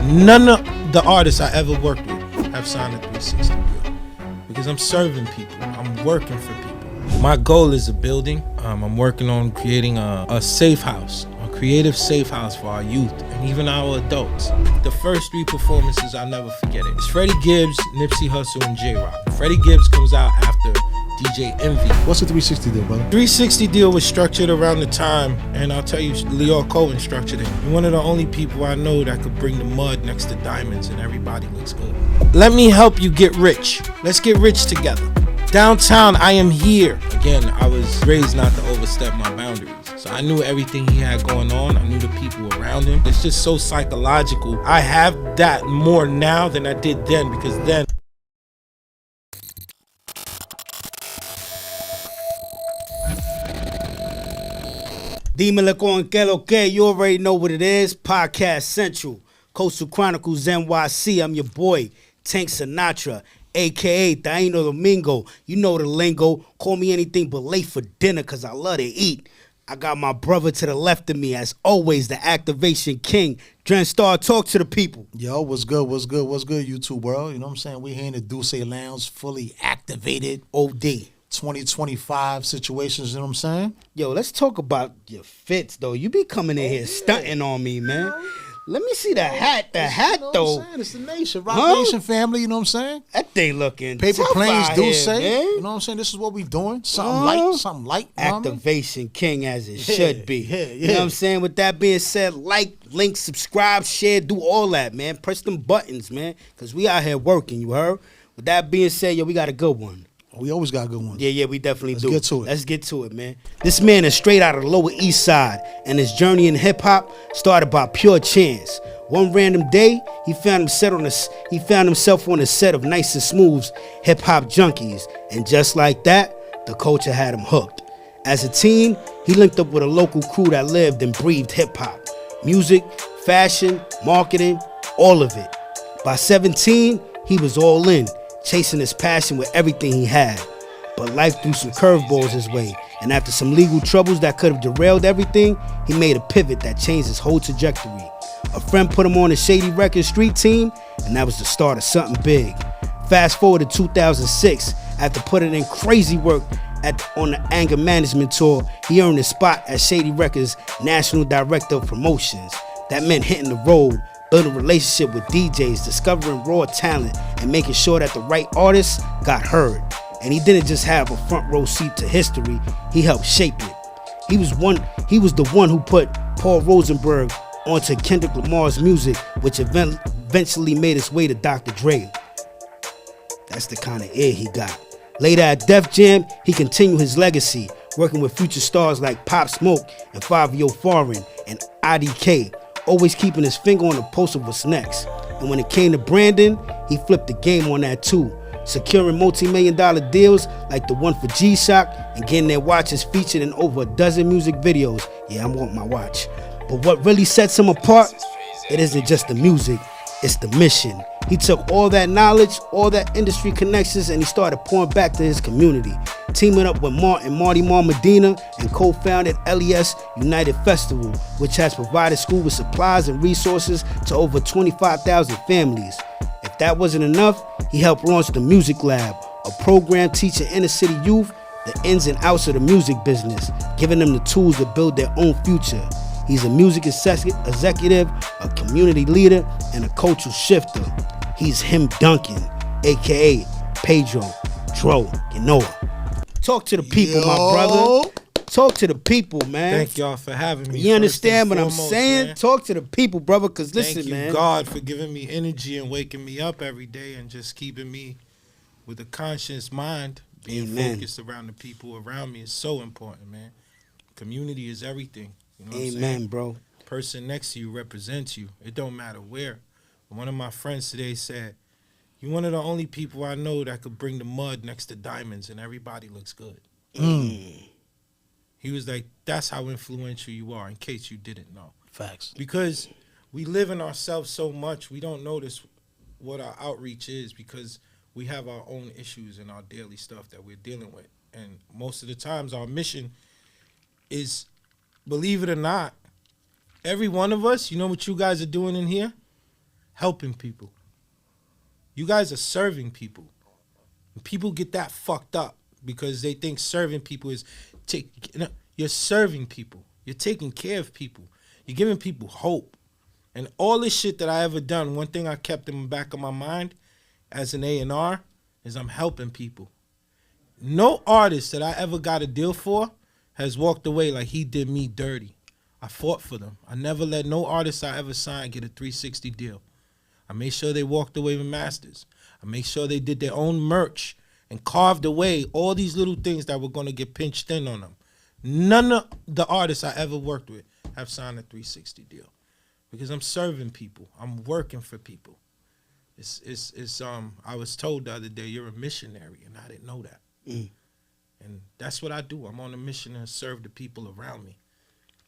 None of the artists I ever worked with have signed a 360 deal because I'm serving people. I'm working for people. My goal is a building. I'm working on creating a safe house, a creative safe house for our youth and even our adults. The first 3 performances, I'll never forget it. It's Freddie Gibbs, Nipsey Hussle, and J-Rock. Freddie Gibbs comes out after DJ Envy. What's the 360 deal, brother? 360 deal was structured around the time, and I'll tell you, Leo Cohen structured it. You're one of the only people I know that could bring the mud next to diamonds and everybody looks good. Let me help you get rich. Let's get rich together. Downtown, I am here. Again, I was raised not to overstep my boundaries. So I knew everything he had going on. I knew the people around him. It's just so psychological. I have that more now than I did then, because then Dímelo con que lo que, you already know what it is. Podcast Central, Coastal Chronicles NYC. I'm your boy, Tank Sinatra, a.k.a. Taino Domingo. You know the lingo. Call me anything but late for dinner because I love to eat. I got my brother to the left of me, as always, the activation king, Dren Starr. Talk to the people. Yo, what's good, YouTube world? You know what I'm saying? We here in the Duce Lounge, fully activated. OD. 2025 situations, you know what I'm saying? Yo, let's talk about your fits, though. You be coming in here stunting on me, man. Let me see the hat. The hat, you know though. What I'm saying? It's the nation. Rock Nation family, you know what I'm saying? That thing looking Paper tough planes out do here, say, man. you know what I'm saying? This is what we doing. Something light. Activation king as it should be. Yeah. You know what I'm saying? With that being said, like, link, subscribe, share, do all that, man. Press them buttons, man, because we out here working, you heard? With that being said, yo, we got a good one. We always got a good one. Yeah, we definitely do. Let's get to it, man. This man is straight out of the Lower East Side, and his journey in hip-hop started by pure chance. One random day, he found himself on a set of Nice and Smooth's Hip-Hop Junkies, and just like that, the culture had him hooked. As a teen, he linked up with a local crew that lived and breathed hip-hop. Music, fashion, marketing, all of it. By 17, he was all in, chasing his passion with everything he had. But life threw some curveballs his way, and after some legal troubles that could have derailed everything, he made a pivot that changed his whole trajectory. A friend put him on the Shady record street team, and that was the start of something big. Fast forward to 2006, after putting in crazy work on the anger management tour, he earned a spot as Shady Records' National Director of Promotions. That meant hitting the road, building a relationship with DJs, discovering raw talent, and making sure that the right artists got heard. And he didn't just have a front row seat to history, he helped shape it. He was the one who put Paul Rosenberg onto Kendrick Lamar's music, which eventually made its way to Dr. Dre. That's the kind of ear he got. Later at Def Jam, he continued his legacy, working with future stars like Pop Smoke and Fabio Foreign and IDK, always keeping his finger on the pulse of what's next. And when it came to branding, he flipped the game on that too, securing multi-million-dollar deals like the one for G-Shock and getting their watches featured in over a dozen music videos. Yeah, I want my watch. But what really sets him apart, it isn't just the music, it's the mission. He took all that knowledge, all that industry connections, and he started pouring back to his community, teaming up with Marty Medina and co-founded LES United Festival, which has provided school with supplies and resources to over 25,000 families. If that wasn't enough, he helped launch the Music Lab, a program teaching inner city youth the ins and outs of the music business, giving them the tools to build their own future. He's a music executive, a community leader, and a cultural shifter. He's him Duncan, a.k.a. Pedro, Dro, you know it. Talk to the people, my brother. Talk to the people, man. Thank y'all for having me. You understand what I'm saying? Man. Talk to the people, brother, because listen, man. Thank you, God, for giving me energy and waking me up every day and just keeping me with a conscious mind. Being focused around the people around me is so important, man. Community is everything. You know what I'm saying? Bro. The person next to you represents you. It don't matter where. One of my friends today said, "You're one of the only people I know that could bring the mud next to diamonds and everybody looks good." He was like, that's how influential you are, in case you didn't know. Facts. Because we live in ourselves so much, we don't notice what our outreach is because we have our own issues and our daily stuff that we're dealing with. And most of the times our mission is, believe it or not, every one of us, you know what you guys are doing in here? helping people. You guys are serving people. And people get that fucked up because they think serving people is you're serving people. You're taking care of people. You're giving people hope. And all this shit that I ever done, one thing I kept in the back of my mind as an A&R is I'm helping people. No artist that I ever got a deal for has walked away like he did me dirty. I fought for them. I never let no artist I ever signed get a 360 deal. I made sure they walked away with masters. I made sure they did their own merch and carved away all these little things that were going to get pinched in on them. None of the artists I ever worked with have signed a 360 deal because I'm serving people. I'm working for people. I was told the other day, you're a missionary, and I didn't know that. And that's what I do. I'm on a mission to serve the people around me.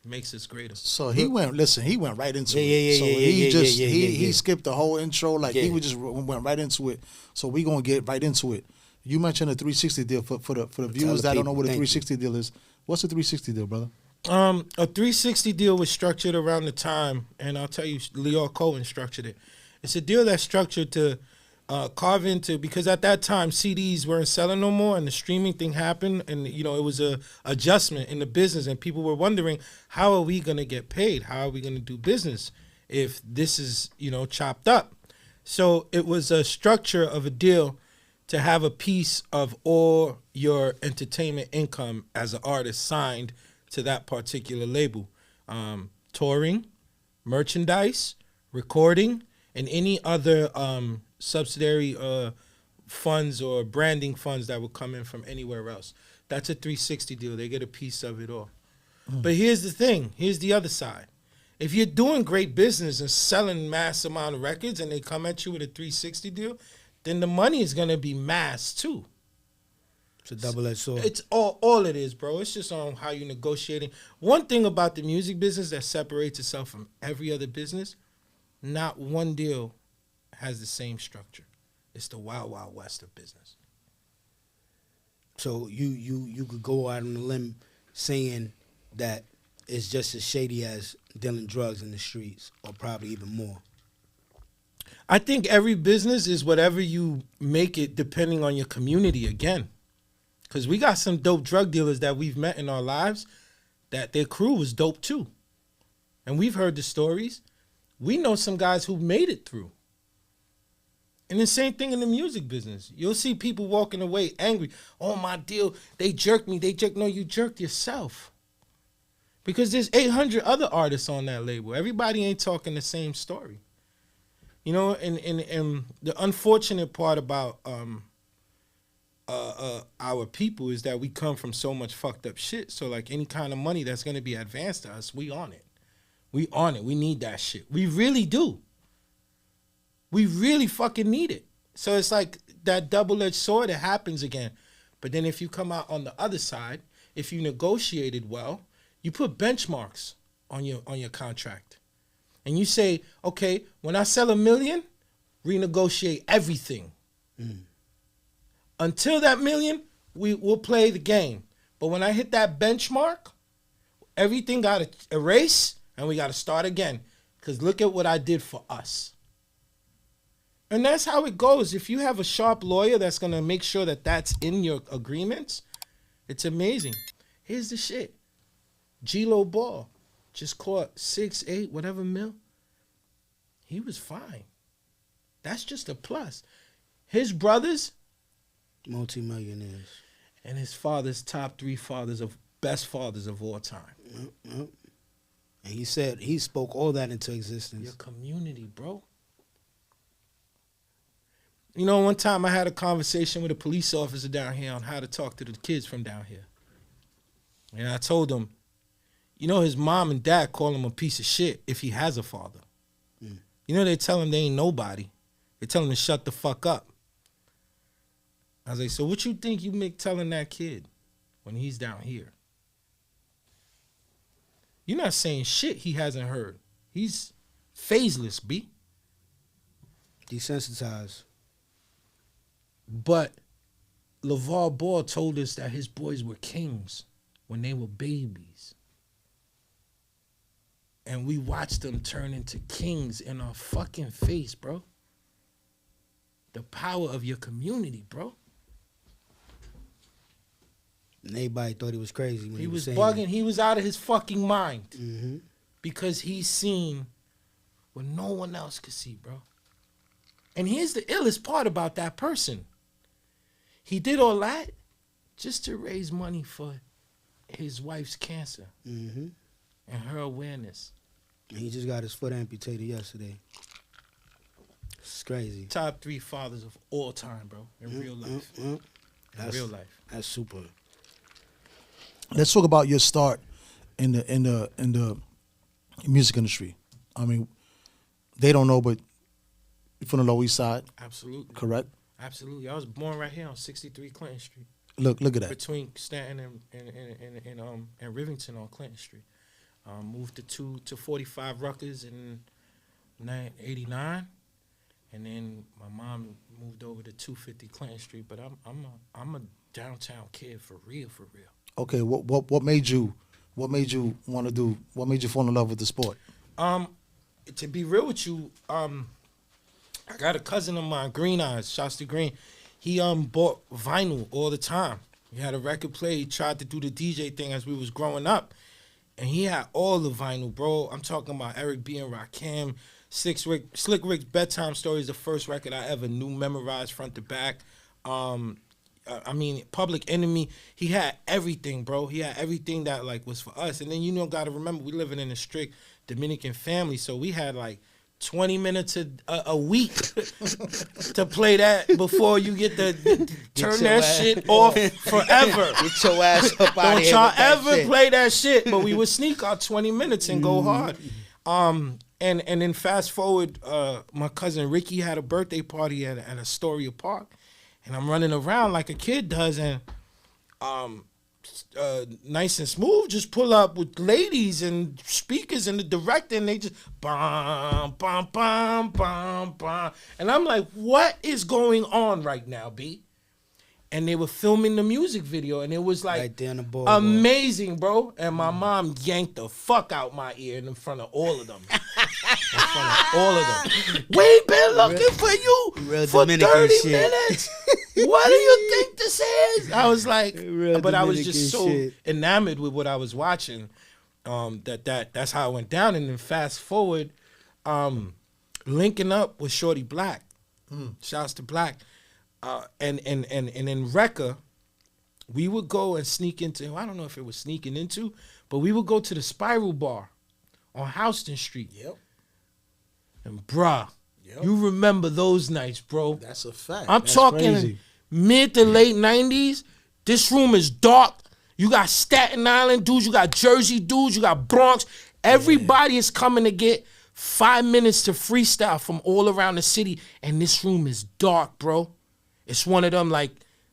It makes us greater. So he went right into it. He skipped the whole intro, like he would just went right into it. So we gonna get right into it. You mentioned a 360 deal for the viewers that don't know what a 360 deal is. What's a 360 deal, brother? A 360 deal was structured around the time, and I'll tell you, Leo Cohen structured it. It's a deal that's structured to carve into, because at that time CDs weren't selling no more, and the streaming thing happened, and it was a adjustment in the business, and people were wondering, how are we gonna get paid? How are we gonna do business if this is chopped up? So it was a structure of a deal to have a piece of all your entertainment income as an artist signed to that particular label. Touring, merchandise, recording, and any other subsidiary funds or branding funds that would come in from anywhere else. That's a 360 deal. They get a piece of it all. But here's the thing. Here's the other side. If you're doing great business and selling mass amount of records and they come at you with a 360 deal, then the money is going to be mass too. It's a double-edged sword. It's all it is, bro. It's just on how you're negotiating. One thing about the music business that separates itself from every other business, not one deal has the same structure. It's the wild, wild west of business. So you could go out on a limb saying that it's just as shady as dealing drugs in the streets, or probably even more. I think every business is whatever you make it depending on your community again. Because we got some dope drug dealers that we've met in our lives that their crew was dope too. And we've heard the stories. We know some guys who made it through. And the same thing in the music business. You'll see people walking away angry. Oh, my deal, they jerked me. No, you jerked yourself. Because there's 800 other artists on that label. Everybody ain't talking the same story. And the unfortunate part about our people is that we come from so much fucked up shit. So like any kind of money that's going to be advanced to us, we on it. We on it. We need that shit. We really do. We really fucking need it. So it's like that double-edged sword. It happens again. But then if you come out on the other side, if you negotiated well, you put benchmarks on your contract. And you say, okay, when I sell $1 million, renegotiate everything. Until that $1 million, we'll play the game. But when I hit that benchmark, everything got to erase and we got to start again. Because look at what I did for us. And that's how it goes. If you have a sharp lawyer that's going to make sure that that's in your agreements, it's amazing. Here's the shit. G-Lo Ball just caught 6, 8, whatever mil. He was fine. That's just a plus. His brothers, multi-millionaires. And his father's top 3 best fathers of all time. Yep. And he spoke all that into existence. Your community, bro. One time I had a conversation with a police officer down here on how to talk to the kids from down here. And I told him, his mom and dad call him a piece of shit if he has a father. They tell him they ain't nobody. They tell him to shut the fuck up. I was like, so what you think you make telling that kid when he's down here? You're not saying shit he hasn't heard. He's phaseless, B. Desensitized. But LeVar Ball told us that his boys were kings when they were babies. And we watched them turn into kings in our fucking face, bro. The power of your community, bro. And everybody thought he was crazy when He was saying bugging. that. He was out of his fucking mind. Mm-hmm. Because he's seen what no one else could see, bro. And here's the illest part about that person. He did all that just to raise money for his wife's cancer Mm-hmm. and her awareness. And he just got his foot amputated yesterday. It's crazy. Top 3 fathers of all time, bro, in real life. In real life. That's super. Let's talk about your start in the music industry. I mean, they don't know, but you're from the Lower East Side. Absolutely. Correct? Absolutely. I was born right here on 63 Clinton Street. Look at that. Between Stanton and Rivington on Clinton Street. Moved to 45 Rutgers in 89, and then my mom moved over to 250 Clinton Street. But I'm a downtown kid for real. Okay, what made you want to do? What made you fall in love with the sport? To be real with you, I got a cousin of mine, Green Eyes, shouts to Green. He bought vinyl all the time. He had a record player. He tried to do the DJ thing as we was growing up. And he had all the vinyl, bro. I'm talking about Eric B. and Rakim. Slick Rick's Bedtime Story is the first record I ever knew, memorized front to back. I mean, Public Enemy. He had everything, bro. He had everything that, like, was for us. And then, got to remember, we living in a strict Dominican family, so we had, like, 20 minutes a week to play that before you get turn that shit off forever. Get your ass up out of here. Don't y'all ever play that shit. But we would sneak out 20 minutes and go hard. And then fast forward, my cousin Ricky had a birthday party at Astoria Park. And I'm running around like a kid does, and Nice and Smooth just pull up with ladies and speakers and the director, and they just bam, bam, bam, bam, bam. And I'm like, what is going on right now, B? And they were filming the music video, and it was like right there on the boardwalk. Amazing, bro. And my mom yanked the fuck out my ear in front of all of them. We been looking for you for Dominican 30 shit. minutes. What do you think this is? I was like, but I was Dominican just so shit. enamored with what I was watching, that's how it went down. And then fast forward, linking up with Shorty Black. Shouts to Black. And in Recca, we would go and sneak into, I don't know if it was sneaking into, but we would go to the Spiral Bar on Houston Street. Yep. And bruh, you remember those nights, bro. That's a fact. I'm That's talking crazy. mid to late 90s. This room is dark. You got Staten Island dudes, you got Jersey dudes, you got Bronx. Everybody is coming to get 5 minutes to freestyle from all around the city. And this room is dark, bro. It's one of them, like,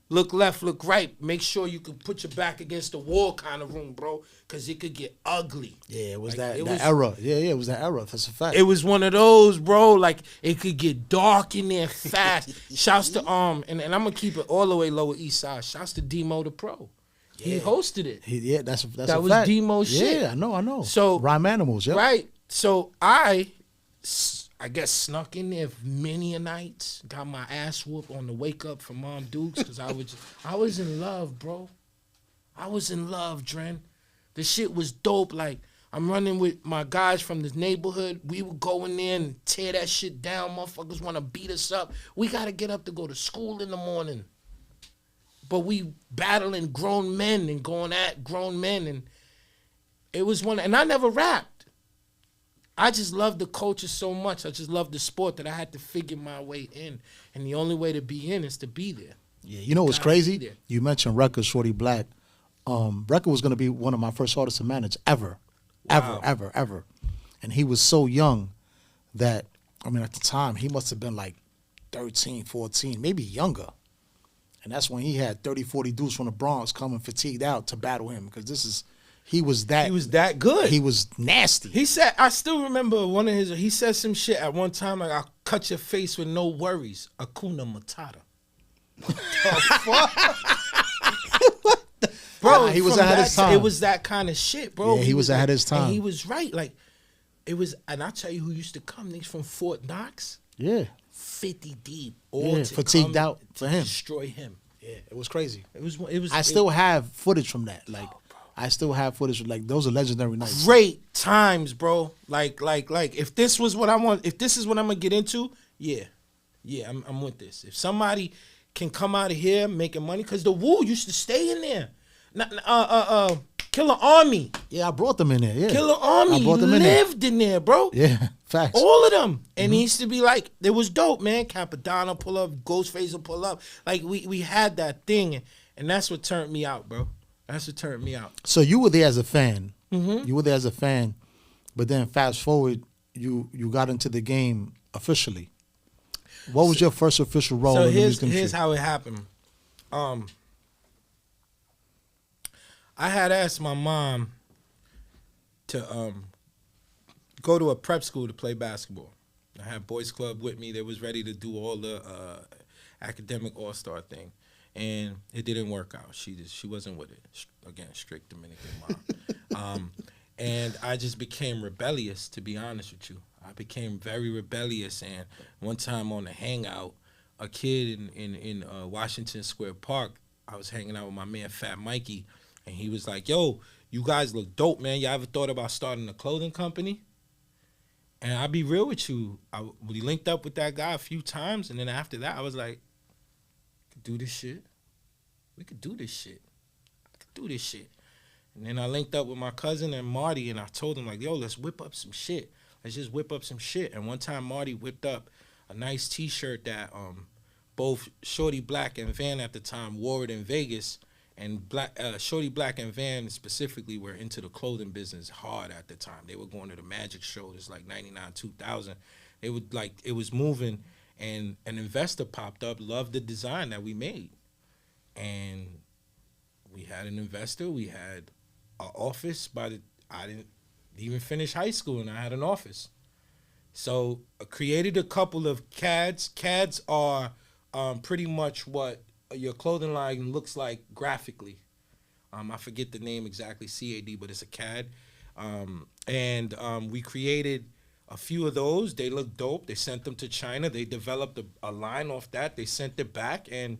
look left, look right. Make sure you can put your back against the wall kind of room, bro, because it could get ugly. Yeah, it was Like, that era. Yeah, it was that era. That's a fact. It was one of those, bro. Like, it could get dark in there fast. Shouts to and I'm gonna keep it all the way Lower East Side. Shouts to Demo the Pro. He hosted it. That's that a was fact. Demo shit. Yeah, I know. So Rhyme Animals, yeah. right. So I guess snuck in there many a nights. Got my ass whooped on the wake up from Mom Dukes because I was in love, bro. I was in love, Dren. The shit was dope. Like, I'm running with my guys from this neighborhood. We would go in there and tear that shit down. Motherfuckers want to beat us up. We got to get up to go to school in the morning. But we battling grown men and going at grown men. And it was and I never rapped. I just love the culture so much. I just love the sport that I had to figure my way in. And the only way to be in is to be there. Yeah, you know what's crazy? You mentioned Record Shorty Black. Record was going to be one of my first artists to manage ever. Ever. And he was so young that, I mean, at the time, he must have been like 13, 14, maybe younger. And that's when he had 30, 40 dudes from the Bronx coming fatigued out to battle him because he was that good. He was nasty. He said, I still remember he said some shit at one time like, I'll cut your face with no worries. Hakuna Matata. What the fuck? Bro, he was ahead of his time. It was that kind of shit, bro. Yeah, he was ahead of his time. And he was right. Like, It was, and I tell you who used to come. Niggas from Fort Knox. Yeah. 50 deep. All to fatigued out for him. Destroy him. Yeah, it was crazy. It was. I still have footage from that. Like, I still have footage. Like, those are legendary nights. Great times, bro. Like. If this was what I want, if this is what I'm gonna get into, yeah, I'm with this. If somebody can come out of here making money, because the Wu used to stay in there. Killer Army. Yeah, I brought them in there. Yeah, Killer Army. I brought them lived in there, bro. Yeah, facts. All of them. And he used to be like, it was dope, man. Capadonna pull up, Ghostface will pull up. Like, we had that thing, and that's what turned me out, bro. That's what turned me out. So you were there as a fan. Mm-hmm. You were there as a fan, but then fast forward, you got into the game officially. What was your first official role in the music industry? Here's how it happened. I had asked my mom to go to a prep school to play basketball. I had boys club with me. They was ready to do all the academic all-star thing, and it didn't work out. She wasn't with it. Again, strict Dominican mom. And I just became rebellious, to be honest with you. I became very rebellious, and one time on the hangout, a kid in Washington Square Park, I was hanging out with my man Fat Mikey, and he was like, yo, you guys look dope, man. Y'all ever thought about starting a clothing company? And I'll be real with you. We linked up with that guy a few times, and then after that, I was like, I could do this shit. We could do this shit. I could do this shit. And then I linked up with my cousin and Marty, and I told him, like, yo, let's whip up some shit. Let's just whip up some shit. And one time Marty whipped up a nice T-shirt that both Shorty Black and Van at the time wore it in Vegas. And Shorty Black and Van specifically were into the clothing business hard at the time. They were going to the Magic shows like 99, 2000. They would like, it was moving, and an investor popped up, loved the design that we made. And we had an investor, we had an office I didn't even finish high school and I had an office. So I created a couple of CADs. CADs are pretty much what your clothing line looks like graphically. I forget the name exactly, CAD, but it's a CAD. We created a few of those. They look dope. They sent them to China. They developed a line off that. They sent it back, and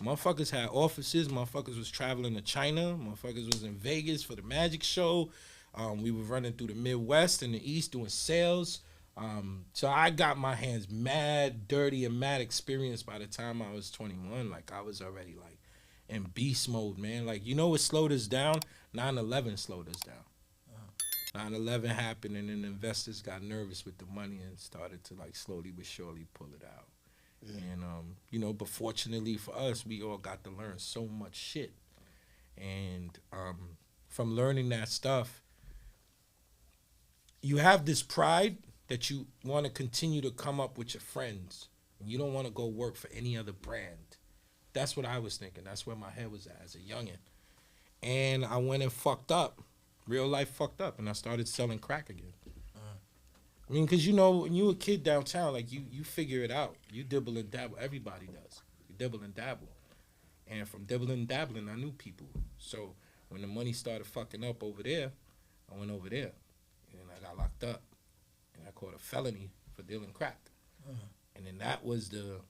motherfuckers had offices. Motherfuckers was traveling to China. Motherfuckers was in Vegas for the Magic Show. We were running through the Midwest and the East doing sales. So I got my hands mad dirty and mad experienced by the time I was 21. Like, I was already like in beast mode, man. Like, you know what slowed us down? 9/11 slowed us down. 9/11 happened, and then investors got nervous with the money and started to like slowly but surely pull it out. Yeah. And but fortunately for us, we all got to learn so much shit. And from learning that stuff, you have this pride that you want to continue to come up with your friends. And you don't want to go work for any other brand. That's what I was thinking. That's where my head was at as a youngin'. And I went and fucked up. Real life fucked up. And I started selling crack again. I mean, because, when you a kid downtown, like, you figure it out. You dibble and dabble. Everybody does. You dibble and dabble. And from dibbling and dabbling, I knew people. So when the money started fucking up over there, I went over there. And I got locked up. And I caught a felony for dealing crack. And then that was the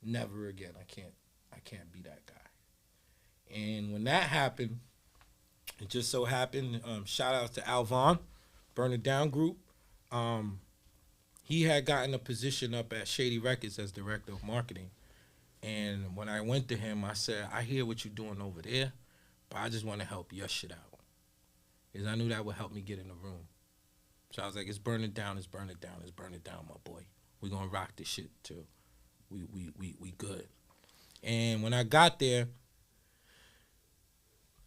never again. I can't be that guy. And when that happened, it just so happened, shout out to Alvon, Burn It Down Group. He had gotten a position up at Shady Records as director of marketing. And when I went to him, I said, I hear what you're doing over there, but I just want to help your shit out. Because I knew that would help me get in the room. So I was like, it's burn it down, it's burn it down, it's burn it down, my boy. We're going to rock this shit too. We good. And when I got there,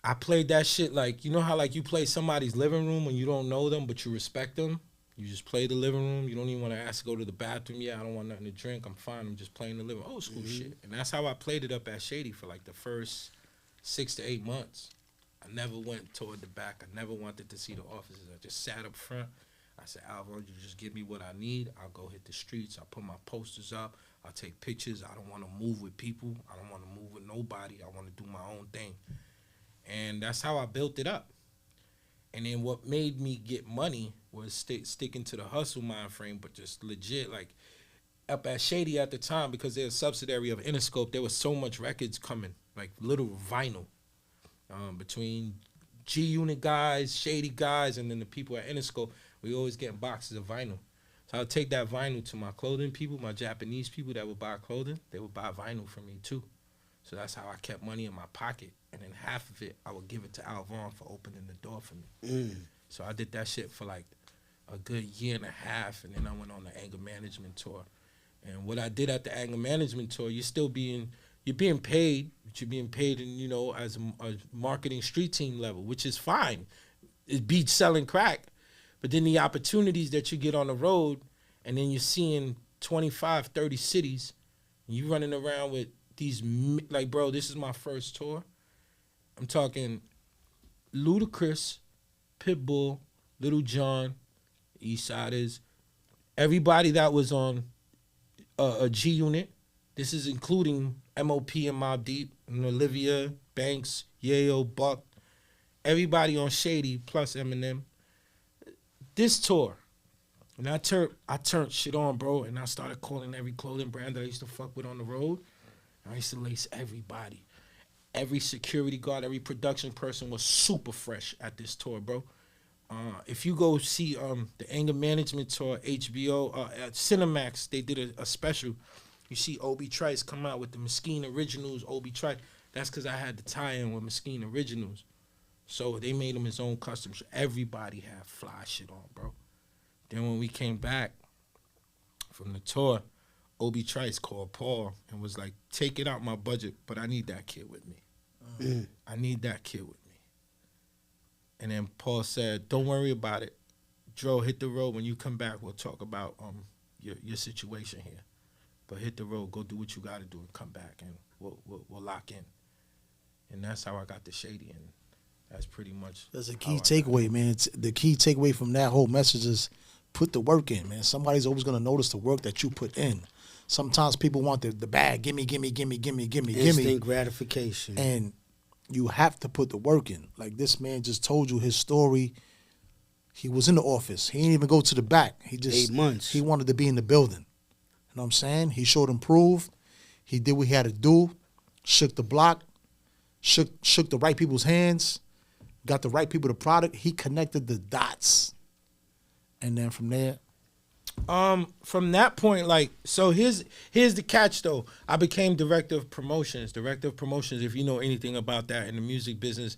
I played that shit like, you know how like you play somebody's living room when you don't know them, but you respect them? You just play the living room. You don't even want to ask to go to the bathroom. Yeah, I don't want nothing to drink. I'm fine. I'm just playing the living room. Old school shit. And that's how I played it up at Shady for like the first 6 to 8 months. I never went toward the back. I never wanted to see the offices. I just sat up front. I said, Alvaro, you just give me what I need. I'll go hit the streets. I'll put my posters up. I'll take pictures. I don't want to move with people. I don't want to move with nobody. I want to do my own thing. And that's how I built it up. And then what made me get money was sticking to the hustle mind frame, but just legit, like, up at Shady at the time, because they're a subsidiary of Interscope, there was so much records coming, like little vinyl, between G-Unit guys, Shady guys, and then the people at Interscope. We always getting boxes of vinyl. So I would take that vinyl to my clothing people, my Japanese people that would buy clothing. They would buy vinyl from me too. So that's how I kept money in my pocket. And then half of it, I would give it to Alvon for opening the door for me. So I did that shit for like a good year and a half, and then I went on the anger management tour. And what I did at the anger management tour, you're being paid, but you're being paid in, you know, as a marketing street team level, which is fine. It beats selling crack. But then the opportunities that you get on the road, and then you're seeing 25, 30 cities, and you running around with these, like, bro, this is my first tour. I'm talking Ludacris, Pitbull, Little John, Eastsiders, everybody that was on a G Unit. This is including MOP and Mobb Deep, and Olivia, Banks, Yayo, Buck, everybody on Shady plus Eminem. This tour, and I turned shit on, bro, and I started calling every clothing brand that I used to fuck with on the road. And I used to lace everybody. Every security guard, every production person was super fresh at this tour, bro. If you go see the anger management tour, HBO, at Cinemax, they did a special. You see Obi Trice come out with the Mesquite Originals, Obi Trice. That's because I had the tie-in with Mesquite Originals. So they made him his own custom. So everybody had fly shit on, bro. Then when we came back from the tour, Obi Trice called Paul and was like, take it out my budget, but I need that kid with me. I need that kid with me. And then Paul said, don't worry about it. Dro, hit the road. When you come back, we'll talk about your situation here. But hit the road, go do what you got to do and come back, and we'll lock in. And that's how I got the Shady, and that's pretty much. That's a key takeaway, man. The key takeaway from that whole message is put the work in, man. Somebody's always going to notice the work that you put in. Sometimes people want the bag, gimme. Instant gratification. And you have to put the work in. Like this man just told you his story. He was in the office. He didn't even go to the back. He just 8 months. He wanted to be in the building. You know what I'm saying? He showed improved. He did what he had to do. Shook the block. Shook the right people's hands. Got the right people the product. He connected the dots. And then from there. From that point, like, so here's the catch though. I became director of promotions. Director of promotions, if you know anything about that in the music business,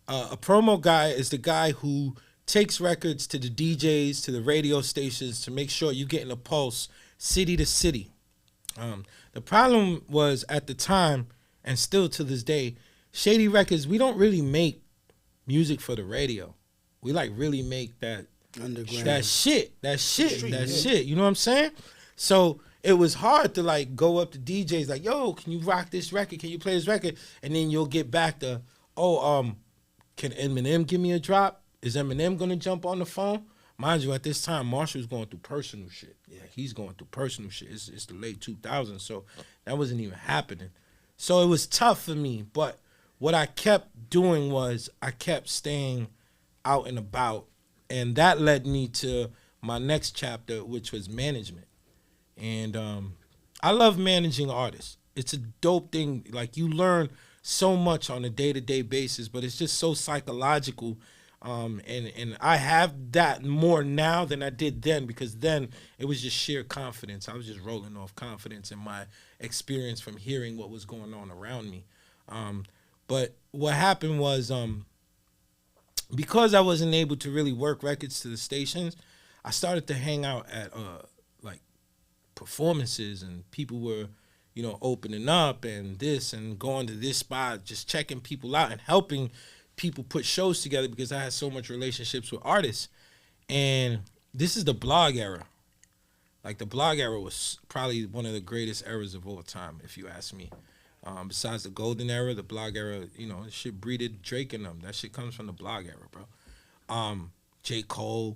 a promo guy is the guy who takes records to the DJs, to the radio stations to make sure you're getting a pulse city to city. The problem was at the time, and still to this day, Shady Records, we don't really make music for the radio. We like really make that underground. That shit. You know what I'm saying? So it was hard to like go up to DJs like, yo, can you rock this record? Can you play this record? And then you'll get back to, can Eminem give me a drop? Is Eminem gonna jump on the phone? Mind you, at this time, Marshall's going through personal shit. Yeah, he's going through personal shit. It's the late 2000s, so that wasn't even happening. So it was tough for me, but what I kept doing was I kept staying out and about, and that led me to my next chapter, which was management. And I love managing artists. It's a dope thing. Like, you learn so much on a day-to-day basis, but it's just so psychological. And I have that more now than I did then, because then it was just sheer confidence. I was just rolling off confidence in my experience from hearing what was going on around me. But what happened was, because I wasn't able to really work records to the stations, I started to hang out at like performances, and people were, you know, opening up and this and going to this spot, just checking people out and helping people put shows together because I had so much relationships with artists. And this is the blog era. Like, the blog era was probably one of the greatest eras of all time, if you ask me. Besides the golden era, the blog era, you know, shit breeded Drake and them. That shit comes from the blog era, bro. J. Cole,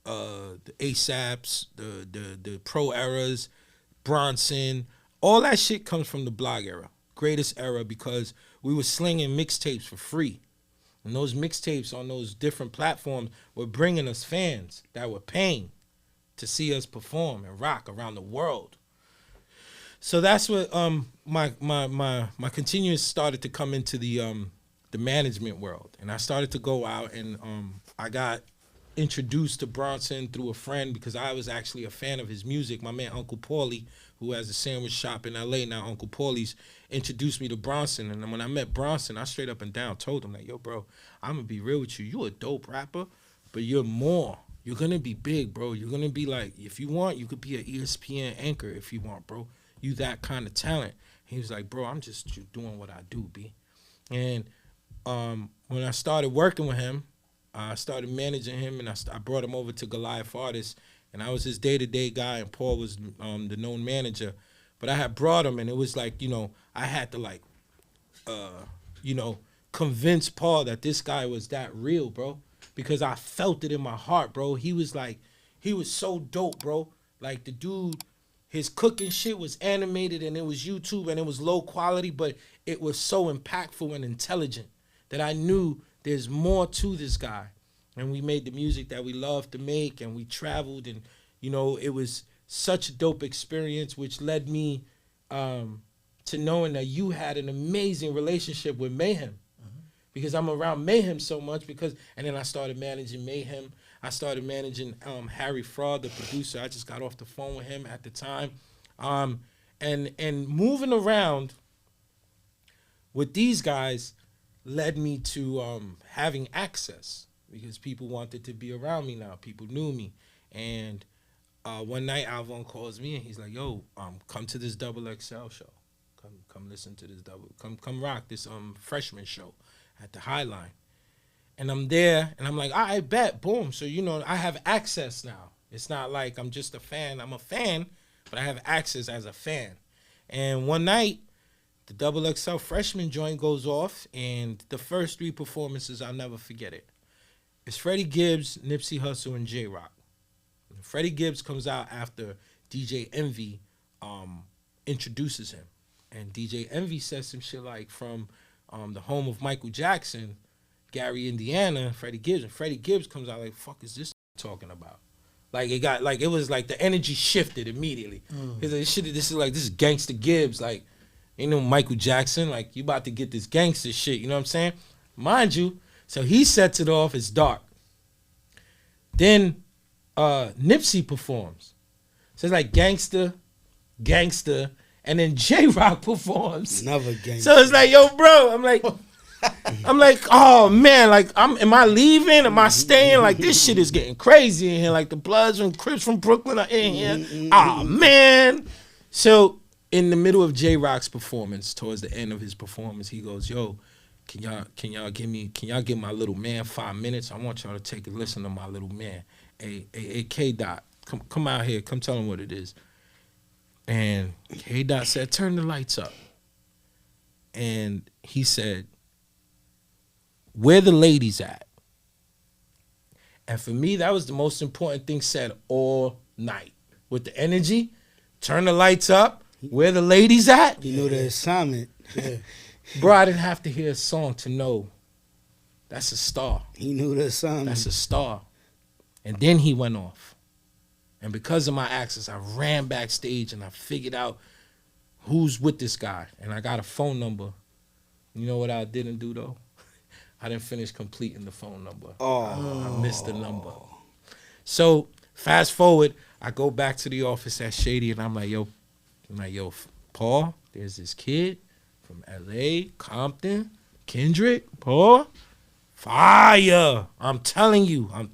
the ASAPs, the pro eras, Bronson, all that shit comes from the blog era. Greatest era, because we were slinging mixtapes for free. And those mixtapes on those different platforms were bringing us fans that were paying to see us perform and rock around the world. So that's what my continuous started to come into the management world, and I started to go out, and I got introduced to Bronson through a friend because I was actually a fan of his music. My man Uncle Paulie, who has a sandwich shop in LA now, Uncle Paulie's, introduced me to Bronson. And then when I met Bronson, I straight up and down told him, like, yo, bro, I'm gonna be real with you. You a dope rapper, but you're more. You're gonna be big, bro. You're gonna be like, if you want, you could be an ESPN anchor if you want, bro. You that kind of talent. He was like, bro, I'm just doing what I do, B. And when I started working with him, I started managing him, and I brought him over to Goliath Artists, and I was his day-to-day guy, and Paul was the known manager. But I had brought him, and it was like, I had to convince Paul that this guy was that real, bro, because I felt it in my heart, bro. He was so dope, bro. Like, the dude, his cooking shit was animated, and it was YouTube, and it was low quality, but it was so impactful and intelligent that I knew there's more to this guy. And we made the music that we loved to make, and we traveled, and, it was such a dope experience, which led me to knowing that you had an amazing relationship with Mayhem. Because I'm around Mayhem so much, and then I started managing Mayhem. I started managing Harry Fraud, the producer. I just got off the phone with him at the time. And moving around with these guys led me to having access, because people wanted to be around me now. People knew me. And one night Alvon calls me, and he's like, yo, come to this XXL show. Come listen to this come rock this freshman show at the High Line. And I'm there, and I'm like, all right, bet, boom. So, I have access now. It's not like I'm just a fan. I'm a fan, but I have access as a fan. And one night, the XXL freshman joint goes off, and the first 3 performances, I'll never forget it. It's Freddie Gibbs, Nipsey Hussle, and J-Rock. Freddie Gibbs comes out after DJ Envy introduces him. And DJ Envy says some shit like, from the home of Michael Jackson, Gary, Indiana, Freddie Gibbs. And Freddie Gibbs comes out like, fuck is this talking about? Like, it was like the energy shifted immediately. He's like, this is gangster Gibbs. Like, Michael Jackson, like, you about to get this gangster shit, you know what I'm saying? Mind you, so he sets it off, it's dark. Then Nipsey performs. So it's like gangster, and then J-Rock performs. Another gangster. So it's like, yo, bro, I'm like, oh man, like, am I leaving? Am I staying? Like, this shit is getting crazy in here. Like, the Bloods and Crips from Brooklyn are in here. Oh man. So in the middle of J-Rock's performance, towards the end of his performance, he goes, yo, can y'all give my little man 5 minutes? I want y'all to take a listen to my little man. Hey, K-Dot, come out here, come tell him what it is. And K-Dot said, turn the lights up. And he said, where the ladies at? And for me, that was the most important thing said all night. With the energy, turn the lights up, where the ladies at? You know the assignment. Yeah. Bro, I didn't have to hear a song to know that's a star. He knew the assignment. That's a star. And then he went off. And because of my access, I ran backstage and I figured out who's with this guy. And I got a phone number. You know what I didn't do, though? I didn't finish completing the phone number. I missed the number. So fast forward, I go back to the office at Shady, and I'm like, yo, Paul, there's this kid from LA, Compton, Kendrick, Paul, fire. I'm telling you. I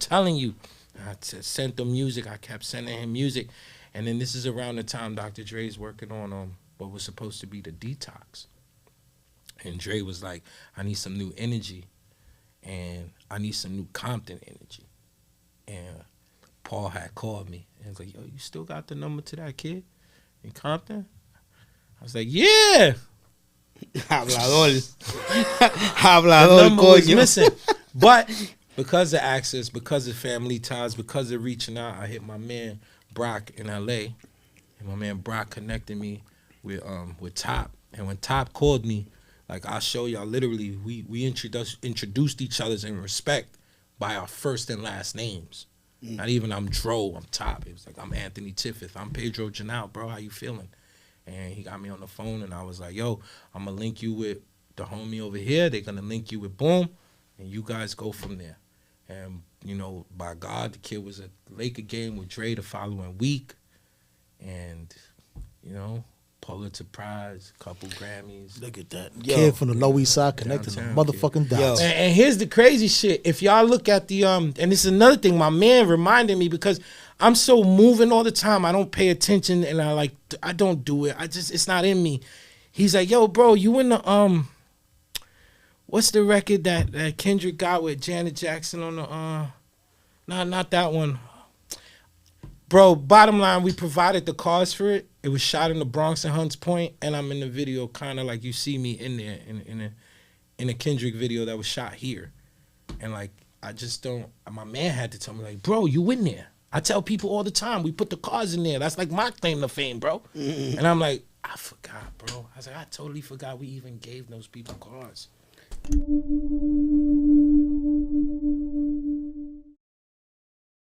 sent him music. I kept sending him music. And then this is around the time Dr. Dre's working on what was supposed to be the Detox. And Dre was like, I need some new energy. And I need some new Compton energy. And Paul had called me. And was like, yo, you still got the number to that kid in Compton? I was like, yeah. Hablador. The number was missing. But because of access, because of family ties, because of reaching out, I hit my man Brock in LA. And my man Brock connected me with Top. And when Top called me, Like, I'll show y'all, literally, we introduced each other's in respect by our first and last names. Not even I'm Dro, I'm Top. It was like, I'm Anthony Tiffith, I'm Pedro Janal, bro, how you feeling? And he got me on the phone, and I was like, yo, I'm going to link you with the homie over here. They're going to link you with Boom, and you guys go from there. And, you know, by God, the kid was at the Laker game with Dre the following week. And, you know, Pulitzer Prize, couple Grammys. Look at that. Kid from the Lower East Side connected to motherfucking Dallas. And here's the crazy shit. If y'all look at the, and this is another thing, my man reminded me, because I'm so moving all the time. I don't pay attention, and I don't do it. It's not in me. He's like, yo, bro, you in the, what's the record that Kendrick got with Janet Jackson on the, not that one. Bro, bottom line, we provided the cause for it. It was shot in the Bronx and Hunts Point, and I'm in the video kind of like you see me in there in a Kendrick video that was shot here. And like, I just don't, my man had to tell me like, bro, you in there. I tell people all the time, we put the cars in there. That's like my claim to fame, bro. And I'm like, I forgot, bro. I was like, I totally forgot we even gave those people cars.